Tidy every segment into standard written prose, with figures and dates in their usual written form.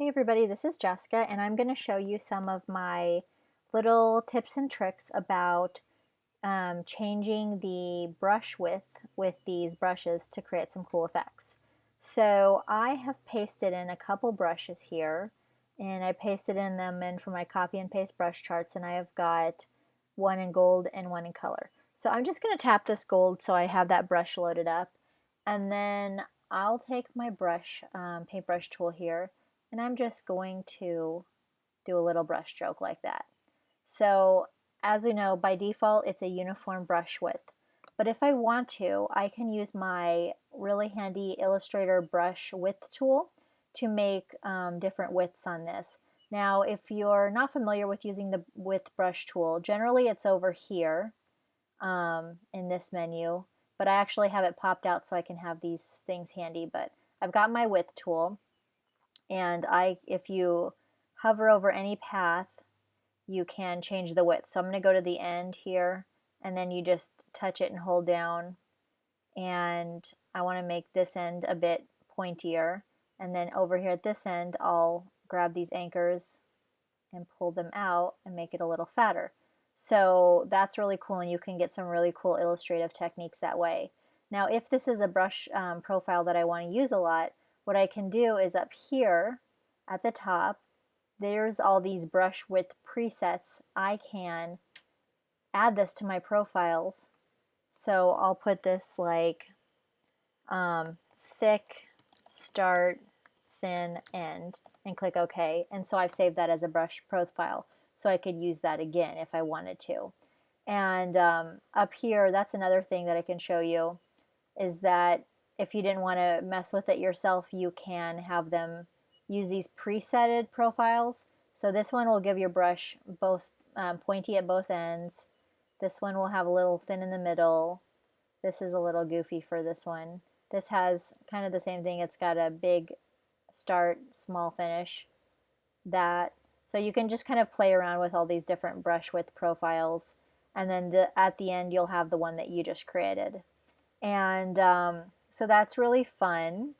Hey everybody, this is Jessica and I'm going to show you some of my little tips and tricks about changing the brush width with these brushes to create some cool effects. So I have pasted in a couple brushes here, and I pasted in them in for my copy and paste brush charts, and I have got one in gold and one in color. So I'm just going to tap this gold so I have that brush loaded up, and then I'll take my brush, paintbrush tool here, and I'm just going to do a little brush stroke like that. So as we know, by default, it's a uniform brush width. But if I want to, I can use my really handy Illustrator brush width tool to make different widths on this. Now, if you're not familiar with using the width brush tool, generally it's over here in this menu, but I actually have it popped out so I can have these things handy. But I've got my width tool, and if you hover over any path, you can change the width. So I'm going to go to the end here, and then you just touch it and hold down, and I want to make this end a bit pointier, and then over here at this end I'll grab these anchors and pull them out and make it a little fatter. So that's really cool, and you can get some really cool illustrative techniques that way. Now if this is a brush profile that I want to use a lot, what I can do is up here at the top, there's all these brush width presets. I can add this to my profiles. So I'll put this like thick, start, thin, end, and click OK. And so I've saved that as a brush profile, so I could use that again if I wanted to. And up here, that's another thing that I can show you, is that if you didn't want to mess with it yourself, you can have them use these presetted profiles. So this one will give your brush both pointy at both ends. This one will have a little thin in the middle. This is a little goofy for this one. This has kind of the same thing. It's got a big start, small finish. So you can just kind of play around with all these different brush width profiles, and then at the end you'll have the one that you just created. And so that's really fun.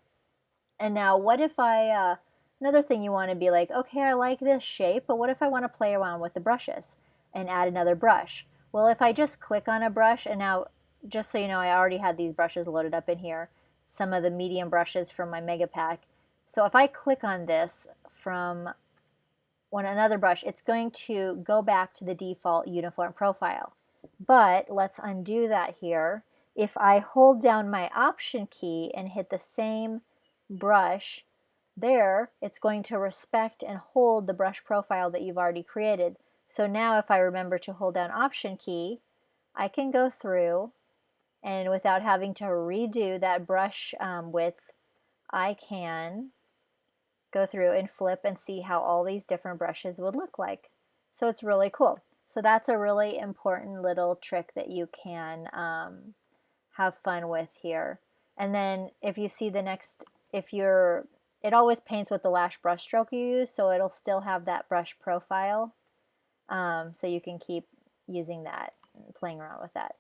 And now what if another thing you want to be like, okay, I like this shape, but what if I want to play around with the brushes and add another brush? Well, if I just click on a brush, and now just so you know, I already had these brushes loaded up in here, some of the medium brushes from my mega pack. So if I click on this from another brush, it's going to go back to the default uniform profile. But let's undo that here. If I hold down my Option key and hit the same brush there, it's going to respect and hold the brush profile that you've already created. So now if I remember to hold down Option key, I can go through, and without having to redo that brush width, I can go through and flip and see how all these different brushes would look like. So it's really cool. So that's a really important little trick that you can have fun with here. And then if you see the next, it always paints with the last brush stroke you use, so it'll still have that brush profile. So you can keep using that and playing around with that.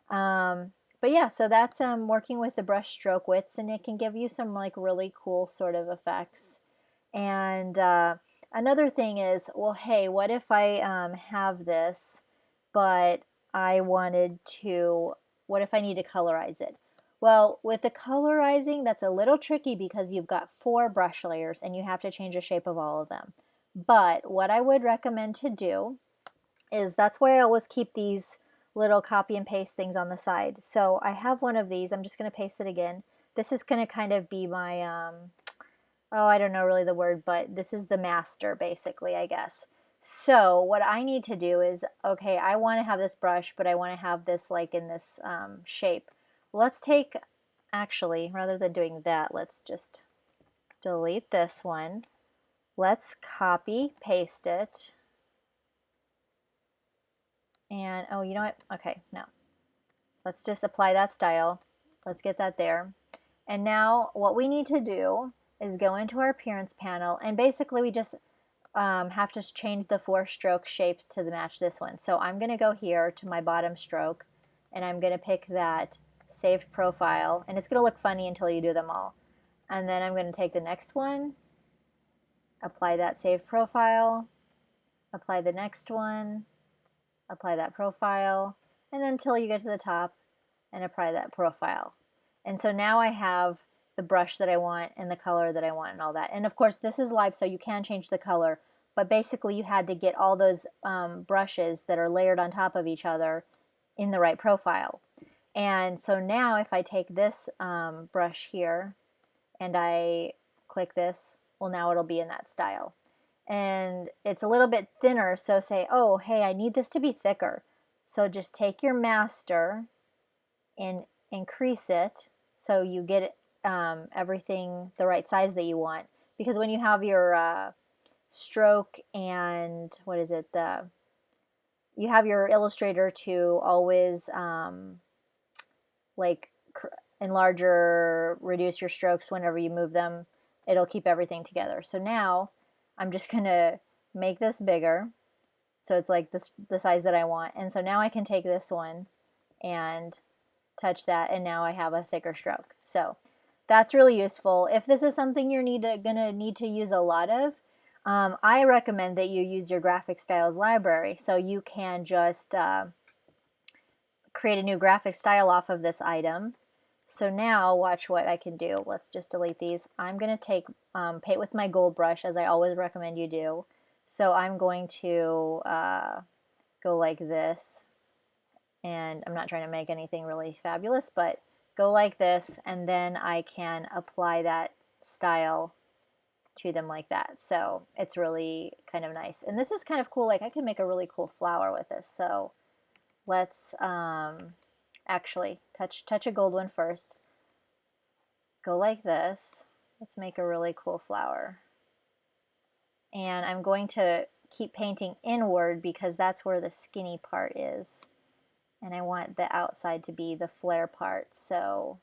But yeah, so that's working with the brush stroke widths, and it can give you some like really cool sort of effects. And another thing is, well, hey, what if I have this, but what if I need to colorize it? Well, with the colorizing, that's a little tricky because you've got 4 brush layers and you have to change the shape of all of them. But what I would recommend to do is, that's why I always keep these little copy and paste things on the side. So I have one of these. I'm just going to paste it again. This is going to kind of be my, I don't know really the word, but this is the master basically, I guess. So what I need to do is, okay, I want to have this brush, but I want to have this like in this shape. Let's actually, rather than doing that, let's just delete this one. Let's copy, paste it. And, oh, you know what? Okay, no. Let's just apply that style. Let's get that there. And now what we need to do is go into our appearance panel, and basically we just have to change the 4 stroke shapes to match this one. So I'm going to go here to my bottom stroke, and I'm going to pick that saved profile, and it's going to look funny until you do them all. And then I'm going to take the next one, apply that save profile, apply the next one, apply that profile, and then until you get to the top and apply that profile. And so now I have the brush that I want and the color that I want and all that. And of course this is live, so you can change the color, but basically you had to get all those brushes that are layered on top of each other in the right profile. And so now if I take this brush here and I click this, well, now it'll be in that style. And it's a little bit thinner, so say, oh, hey, I need this to be thicker. So just take your master and increase it so you get everything the right size that you want. Because when you have your stroke and, what is it, you have your Illustrator to always like enlarge or reduce your strokes whenever you move them. It'll keep everything together. So now I'm just going to make this bigger so it's like the size that I want. And so now I can take this one and touch that, and now I have a thicker stroke. So that's really useful. If this is something you're gonna need to use a lot of, I recommend that you use your graphic styles library, so you can just create a new graphic style off of this item. So now watch what I can do. Let's just delete these. I'm going to take paint with my gold brush, as I always recommend you do. So I'm going to go like this, and I'm not trying to make anything really fabulous, but go like this, and then I can apply that style to them like that. So it's really kind of nice. And this is kind of cool. Like I can make a really cool flower with this. So let's actually touch a gold one first. Go like this. Let's make a really cool flower. And I'm going to keep painting inward because that's where the skinny part is. And I want the outside to be the flare part. So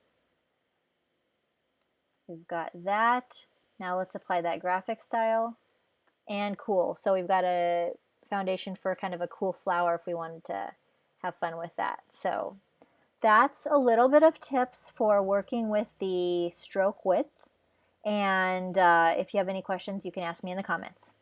we've got that. Now let's apply that graphic style. And cool. So we've got a foundation for kind of a cool flower if we wanted to have fun with that. So that's a little bit of tips for working with the stroke width. And if you have any questions, you can ask me in the comments.